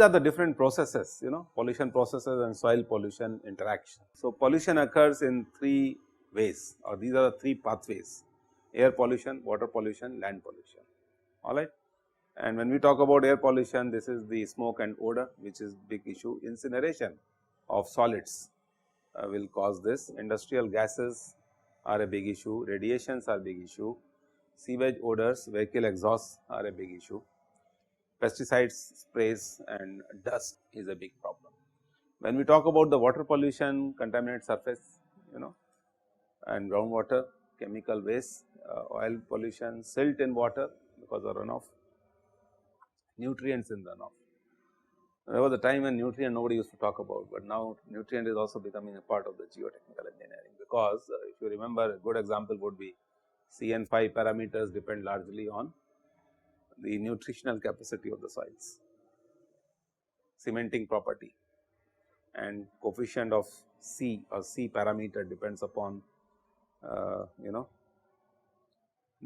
are the different processes, pollution processes and soil pollution interaction. So, pollution occurs in 3 ways, or these are the 3 pathways: air pollution, water pollution, land pollution, alright. And when we talk about air pollution, this is the smoke and odor, which is big issue. Incineration of solids will cause this. Industrial gases are a big issue, radiations are big issue, sewage odors, vehicle exhausts are a big issue, pesticides, sprays and dust is a big problem. When we talk about the water pollution, contaminated surface, and groundwater, chemical waste, oil pollution, silt in water because of runoff, nutrients in runoff. There was a time when nutrient nobody used to talk about, but now nutrient is also becoming a part of the geotechnical engineering, because if you remember, a good example would be CN5 parameters depend largely on the nutritional capacity of the soils, cementing property, and coefficient of C or C parameter depends upon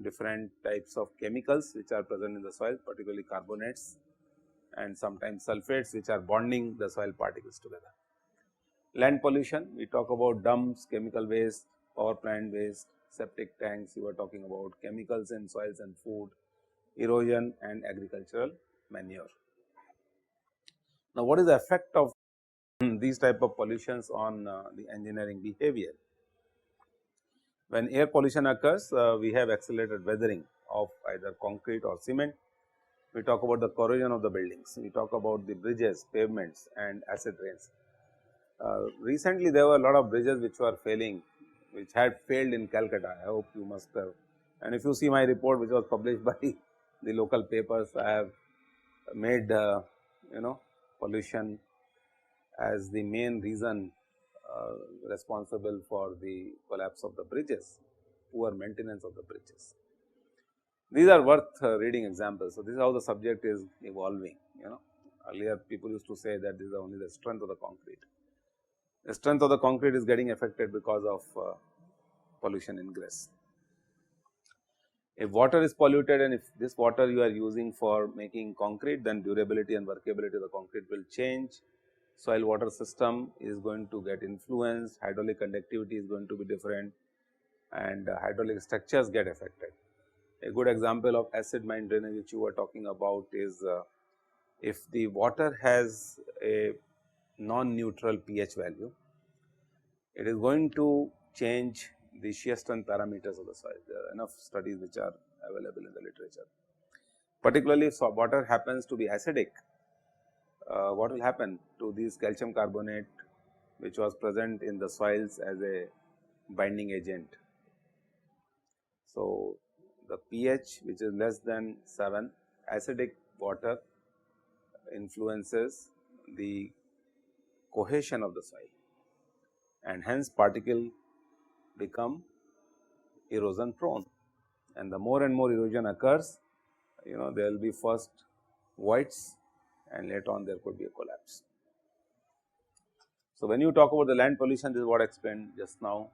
different types of chemicals which are present in the soil, particularly carbonates and sometimes sulfates, which are bonding the soil particles together. Land pollution, we talk about dumps, chemical waste, power plant waste, septic tanks, you were talking about chemicals in soils and food, erosion and agricultural manure. Now, what is the effect of these type of pollutions on the engineering behavior? When air pollution occurs, we have accelerated weathering of either concrete or cement. We talk about the corrosion of the buildings, we talk about the bridges, pavements and acid rains. Recently there were a lot of bridges which were failing, which had failed in Calcutta. I hope you must have, and if you see my report which was published by the local papers, I have made pollution as the main reason responsible for the collapse of the bridges, poor maintenance of the bridges. These are worth reading examples. So, this is how the subject is evolving. Earlier people used to say that this is only the strength of the concrete. The strength of the concrete is getting affected because of pollution ingress. If water is polluted and if this water you are using for making concrete, then durability and workability of the concrete will change. Soil water system is going to get influenced, hydraulic conductivity is going to be different, and hydraulic structures get affected. A good example of acid mine drainage which you were talking about is if the water has a non-neutral pH value, it is going to change the shear strength parameters of the soil. There are enough studies which are available in the literature. Particularly if water happens to be acidic, what will happen to this calcium carbonate which was present in the soils as a binding agent. So, the pH which is less than 7, acidic water influences the cohesion of the soil, and hence particle become erosion prone, and the more and more erosion occurs, there will be first voids and later on there could be a collapse. So, when you talk about the land pollution, this is what I explained just now,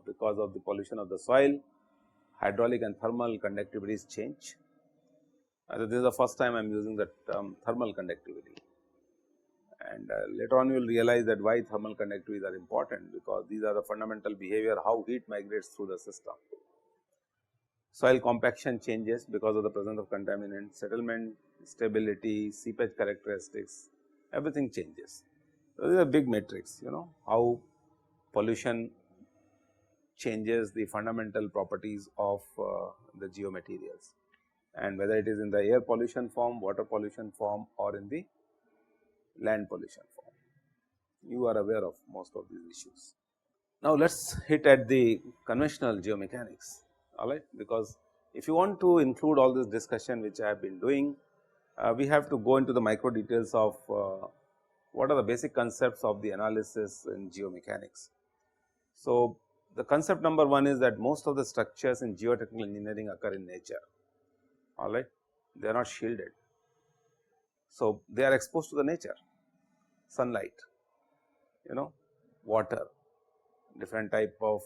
because of the pollution of the soil, hydraulic and thermal conductivities change. This is the first time I am using the term thermal conductivity, and later on you will realize that why thermal conductivities are important, because these are the fundamental behavior how heat migrates through the system. Soil compaction changes because of the presence of contaminant, settlement stability, seepage characteristics, everything changes. So, this is a big matrix, how pollution changes the fundamental properties of the geomaterials, and whether it is in the air pollution form, water pollution form or in the land pollution form. You are aware of most of these issues. Now, let us hit at the conventional geomechanics, alright, because if you want to include all this discussion which I have been doing, we have to go into the micro details of what are the basic concepts of the analysis in geomechanics. So, the concept number 1 is that most of the structures in geotechnical engineering occur in nature, alright, they are not shielded. So, they are exposed to the nature, sunlight, water, different type of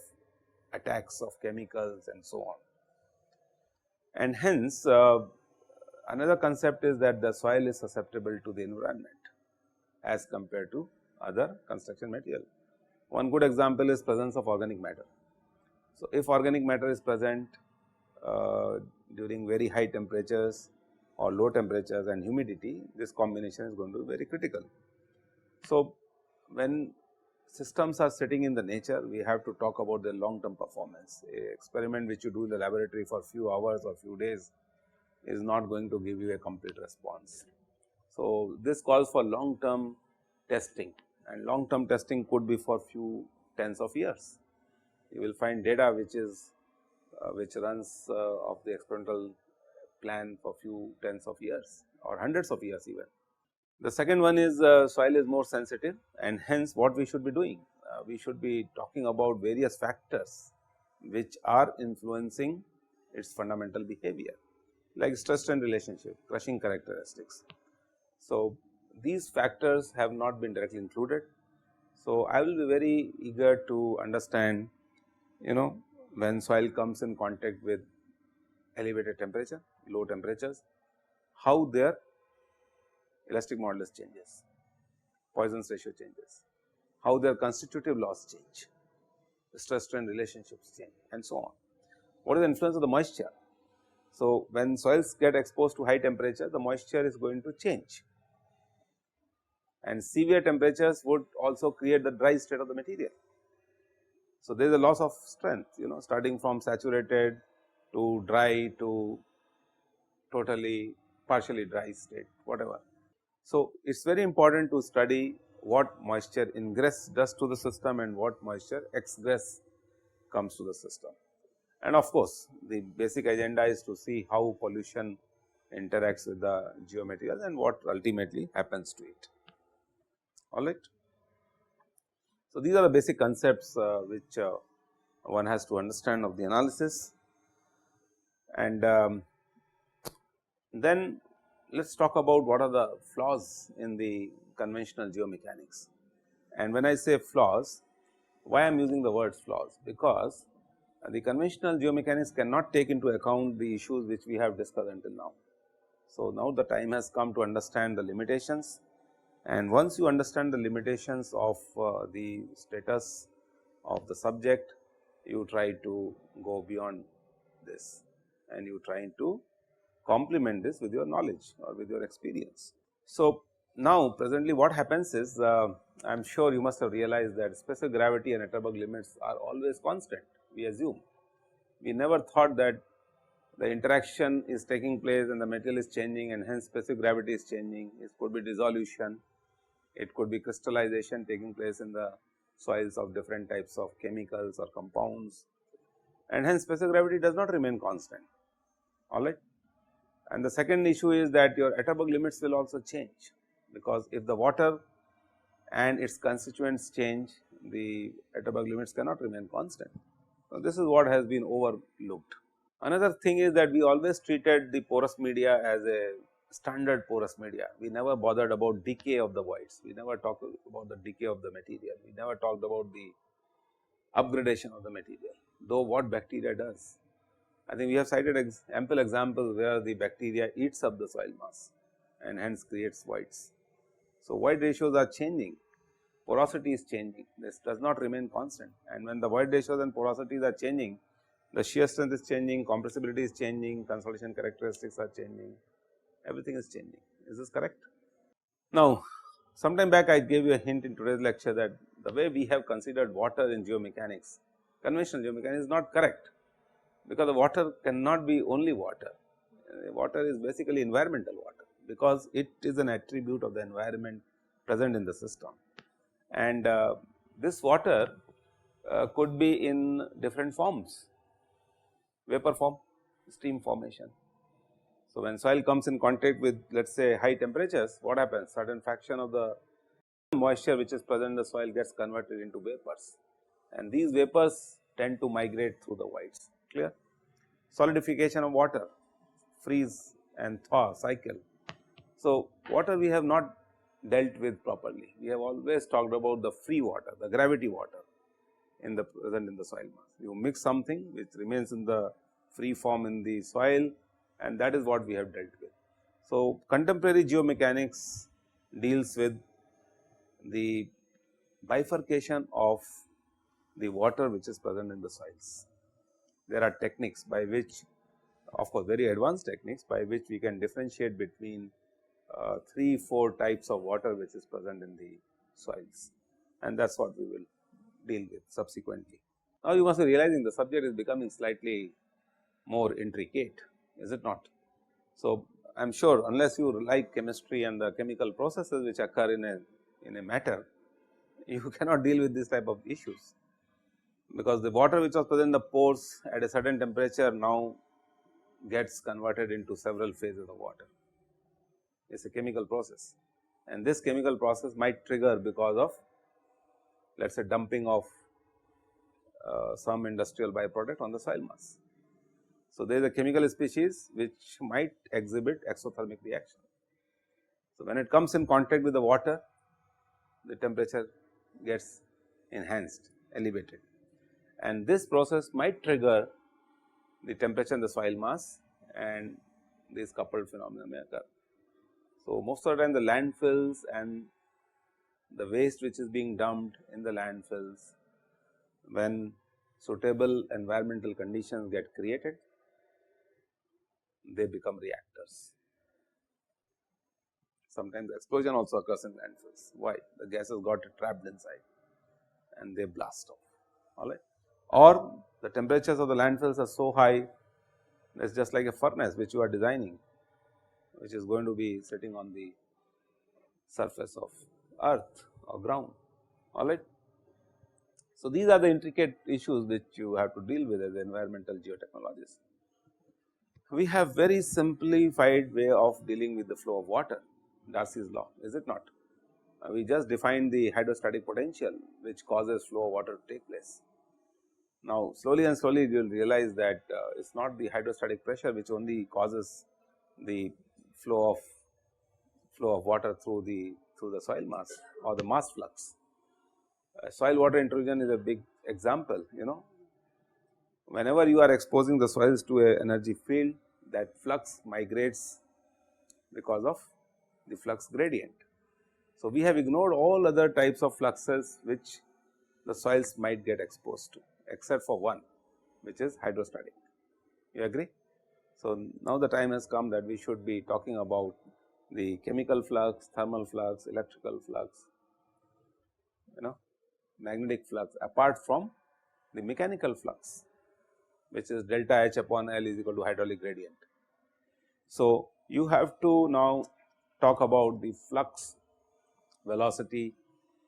attacks of chemicals and so on. And hence, another concept is that the soil is susceptible to the environment. as compared to other construction material. One good example is presence of organic matter. So, if organic matter is present during very high temperatures or low temperatures and humidity, this combination is going to be very critical. So, when systems are sitting in the nature, we have to talk about their long term performance. A experiment which you do in the laboratory for few hours or few days is not going to give you a complete response. So, this calls for long term testing, and long term testing could be for few tens of years. You will find data which is which runs of the experimental plan for few tens of years or hundreds of years even. The second one is soil is more sensitive, and hence what we should be doing? We should be talking about various factors which are influencing its fundamental behavior, like stress strain relationship, crushing characteristics. So, these factors have not been directly included. So, I will be very eager to understand, when soil comes in contact with elevated temperature, low temperatures, how their elastic modulus changes, Poisson's ratio changes, how their constitutive laws change, stress strain relationships change, and so on. What is the influence of the moisture? So, when soils get exposed to high temperature, the moisture is going to change, and severe temperatures would also create the dry state of the material. So, there is a loss of strength, starting from saturated to dry to totally partially dry state, whatever. So, it is very important to study what moisture ingress does to the system and what moisture exgress comes to the system. And of course, the basic agenda is to see how pollution interacts with the geomaterials and what ultimately happens to it. All right. So, these are the basic concepts which one has to understand of the analysis, and then let us talk about what are the flaws in the conventional geomechanics. And when I say flaws, why I am using the word flaws? Because the conventional geomechanics cannot take into account the issues which we have discussed until now. So, now the time has come to understand the limitations, and once you understand the limitations of the status of the subject, you try to go beyond this and you try to complement this with your knowledge or with your experience. So, now presently what happens is, I am sure you must have realized that specific gravity and Atterberg limits are always constant, we assume. We never thought that the interaction is taking place and the material is changing, and hence specific gravity is changing. It could be dissolution, it could be crystallization taking place in the soils of different types of chemicals or compounds, and hence specific gravity does not remain constant. All right. And the second issue is that your Atterberg limits will also change, because if the water and its constituents change, the Atterberg limits cannot remain constant. So, this is what has been overlooked. Another thing is that we always treated the porous media as a standard porous media. We never bothered about decay of the voids, we never talked about the decay of the material, we never talked about the upgradation of the material, though what bacteria does. I think we have cited ample examples where the bacteria eats up the soil mass and hence creates voids. So, void ratios are changing, porosity is changing, this does not remain constant, and when the void ratios and porosities are changing, the shear strength is changing, compressibility is changing, consolidation characteristics are changing, everything is changing. Is this correct? Now, sometime back I gave you a hint in today's lecture that the way we have considered water in geomechanics, conventional geomechanics, is not correct, because the water cannot be only water. Water is basically environmental water, because it is an attribute of the environment present in the system, and this water could be in different forms, vapor form, steam formation. So, when soil comes in contact with, let us say, high temperatures, what happens? Certain fraction of the moisture which is present in the soil gets converted into vapors, and these vapors tend to migrate through the voids. Clear? Solidification of water, freeze and thaw cycle. So, water we have not dealt with properly. We have always talked about the free water, the gravity water in the present in the soil mass. You mix something which remains in the free form in the soil, and that is what we have dealt with. So, contemporary geomechanics deals with the bifurcation of the water which is present in the soils. There are techniques by which, of course, very advanced techniques by which we can differentiate between 3-4 types of water which is present in the soils, and that is what we will deal with subsequently. Now, you must be realizing the subject is becoming slightly more intricate, is it not? So, I am sure unless you like chemistry and the chemical processes which occur in a matter, you cannot deal with this type of issues, because the water which was present in the pores at a certain temperature now gets converted into several phases of water. It is a chemical process, and this chemical process might trigger because of, let us say, dumping of some industrial byproduct on the soil mass. So, there is a chemical species which might exhibit exothermic reaction. So, when it comes in contact with the water, the temperature gets enhanced, elevated, and this process might trigger the temperature in the soil mass, and these coupled phenomena may occur. So, most of the time the landfills and the waste which is being dumped in the landfills, when suitable environmental conditions get created, they become reactors. Sometimes the explosion also occurs in landfills. Why? The gases got trapped inside and they blast off, alright. Or the temperatures of the landfills are so high, that is just like a furnace which you are designing, which is going to be sitting on the surface of earth or ground, alright. So, these are the intricate issues which you have to deal with as an environmental geotechnologist. We have very simplified way of dealing with the flow of water, Darcy's law, is it not? We just defined the hydrostatic potential which causes flow of water to take place. Now, slowly and slowly you will realize that it is not the hydrostatic pressure which only causes the flow of water through the soil mass or the mass flux. Soil water intrusion is a big example, you know. Whenever you are exposing the soils to a energy field, that flux migrates because of the flux gradient. So, we have ignored all other types of fluxes which the soils might get exposed to, except for one, which is hydrostatic. You agree? So, now the time has come that we should be talking about the chemical flux, thermal flux, electrical flux, you know, magnetic flux, apart from the mechanical flux, which is delta H upon L is equal to hydraulic gradient. So, you have to now talk about the flux velocity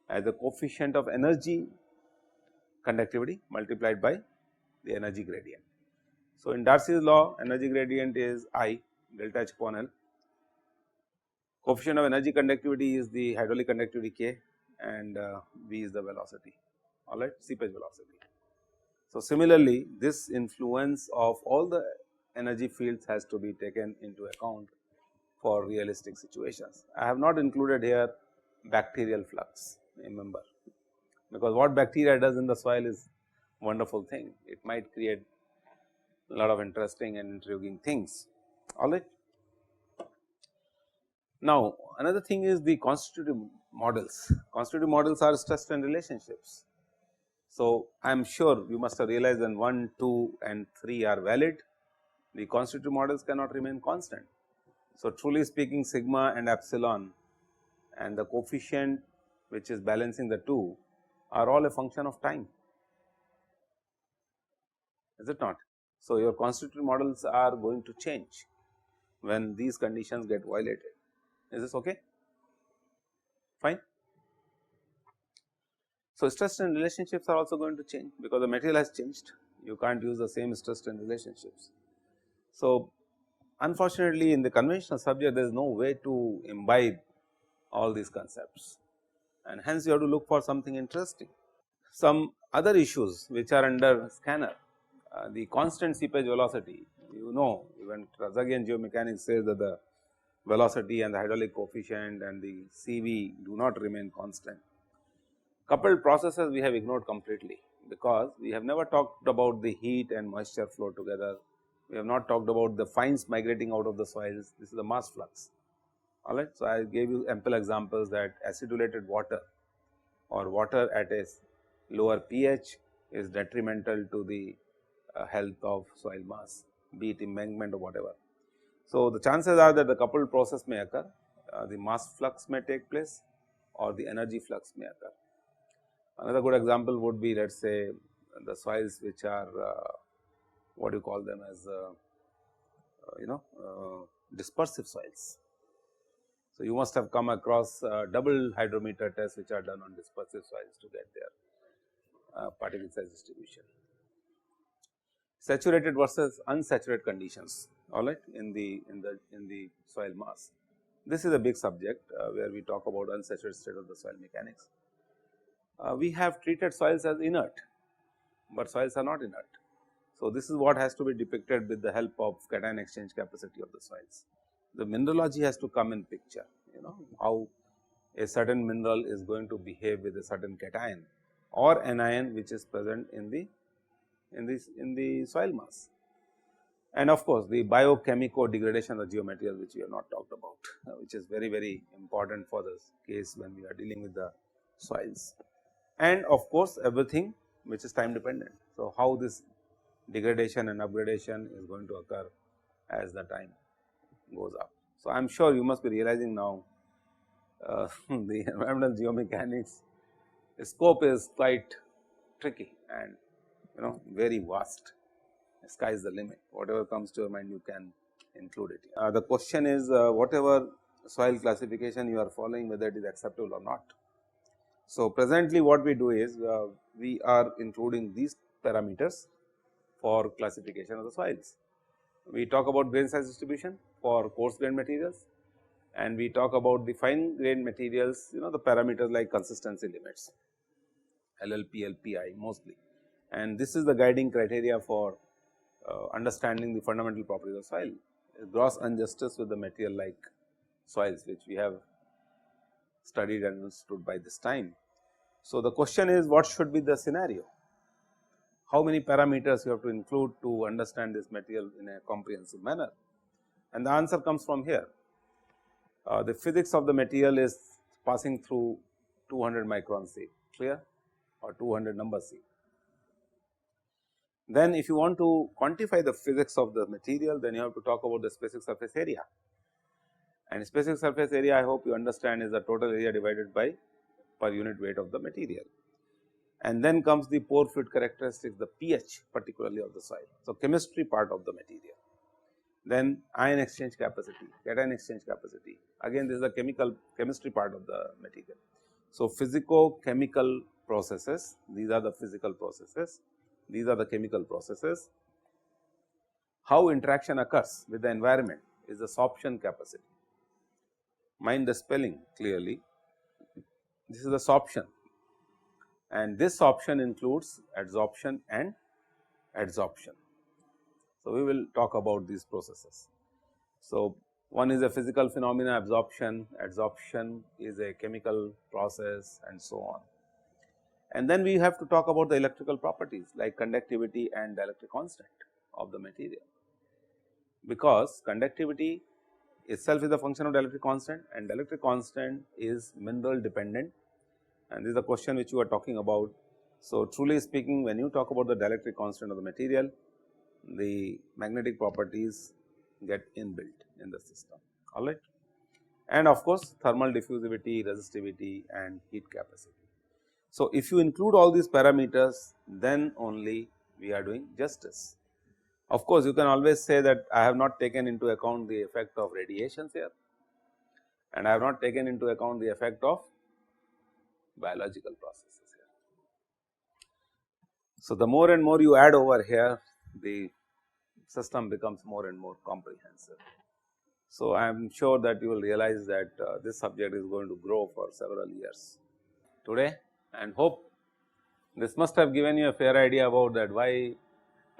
as a coefficient of energy conductivity multiplied by the energy gradient. So, in Darcy's law, energy gradient is I delta H upon L, coefficient of energy conductivity is the hydraulic conductivity K, and V is the velocity, alright, seepage velocity. So, similarly, this influence of all the energy fields has to be taken into account for realistic situations. I have not included here bacterial flux, remember, because what bacteria does in the soil is wonderful thing. It might create a lot of interesting and intriguing things, alright. Now, another thing is the constitutive models. Constitutive models are stress strain relationships. So, I am sure you must have realized that 1, 2 and 3 are valid. The constitutive models cannot remain constant. So, truly speaking, sigma and epsilon and the coefficient which is balancing the two are all a function of time, is it not? So, your constitutive models are going to change when these conditions get violated. Is this okay? Fine. So, stress strain relationships are also going to change because the material has changed. You can't use the same stress strain relationships. So, unfortunately, in the conventional subject there is no way to imbibe all these concepts, and hence you have to look for something interesting. Some other issues which are under scanner, the constant seepage velocity, you know, even Trazagian geomechanics says that the velocity and the hydraulic coefficient and the CV do not remain constant. Coupled processes we have ignored completely, because we have never talked about the heat and moisture flow together. We have not talked about the fines migrating out of the soils. This is the mass flux, alright. So, I gave you ample examples that acidulated water or water at a lower pH is detrimental to the health of soil mass, be it embankment or whatever. So, the chances are that the coupled process may occur, the mass flux may take place or the energy flux may occur. Another good example would be, let us say, the soils which are what do you call them as dispersive soils. So, you must have come across double hydrometer tests which are done on dispersive soils to get their particle size distribution. Saturated versus unsaturated conditions, all right, in the soil mass. This is a big subject where we talk about unsaturated state of the soil mechanics. We have treated soils as inert, but soils are not inert. So, this is what has to be depicted with the help of cation exchange capacity of the soils. The mineralogy has to come in picture, how a certain mineral is going to behave with a certain cation or anion which is present in the soil mass. And of course, the biochemical degradation of the geomaterial which we have not talked about, which is very important for this case when we are dealing with the soils. And of course, everything which is time dependent. So, how this degradation and upgradation is going to occur as the time goes up. So, I am sure you must be realizing now the environmental geomechanics scope is quite tricky and very vast. Sky is the limit, whatever comes to your mind you can include it. The question is whatever soil classification you are following, whether it is acceptable or not. So, presently what we do is we are including these parameters for classification of the soils. We talk about grain size distribution for coarse grained materials, and we talk about the fine grained materials, the parameters like consistency limits, LLP, LPI mostly, and this is the guiding criteria for understanding the fundamental properties of soil. Gross injustice with the material like soils, which we have studied and understood by this time. So, the question is, what should be the scenario? How many parameters you have to include to understand this material in a comprehensive manner? And the answer comes from here. The physics of the material is passing through 200 micron C, clear, or 200 number C. Then if you want to quantify the physics of the material, then you have to talk about the specific surface area, and specific surface area, I hope you understand, is the total area divided by per unit weight of the material. And then comes the pore fluid characteristics, the pH particularly of the soil. So, chemistry part of the material. Then ion exchange capacity, cation exchange capacity, again this is the chemistry part of the material. So, physico-chemical processes, these are the physical processes, these are the chemical processes. How interaction occurs with the environment is the sorption capacity. Mind the spelling clearly, this is the sorption, and this sorption includes adsorption and adsorption. So, we will talk about these processes. So, one is a physical phenomena, absorption, adsorption is a chemical process, and so on. And then we have to talk about the electrical properties like conductivity and dielectric constant of the material, because conductivity itself is a function of dielectric constant, and dielectric constant is mineral dependent, and this is the question which you are talking about. So, truly speaking, when you talk about the dielectric constant of the material, the magnetic properties get inbuilt in the system, all right, and of course, thermal diffusivity, resistivity and heat capacity. So, if you include all these parameters, then only we are doing justice. Of course, you can always say that I have not taken into account the effect of radiations here, and I have not taken into account the effect of biological processes here. So, the more and more you add over here, the system becomes more and more comprehensive. So, I am sure that you will realize that this subject is going to grow for several years today, and hope this must have given you a fair idea about that why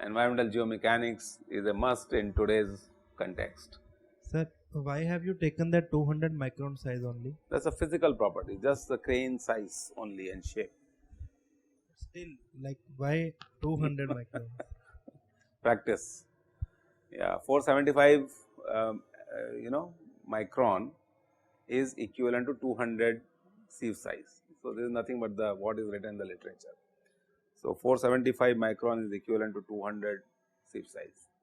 environmental geomechanics is a must in today's context. Sir, why have you taken that 200 micron size only? That is a physical property, just the grain size only and shape. Still, like why 200 micron? Practice. Yeah, 475 micron is equivalent to 200 sieve size. So, this is nothing but the what is written in the literature. So, 475 micron is equivalent to 200 sieve size.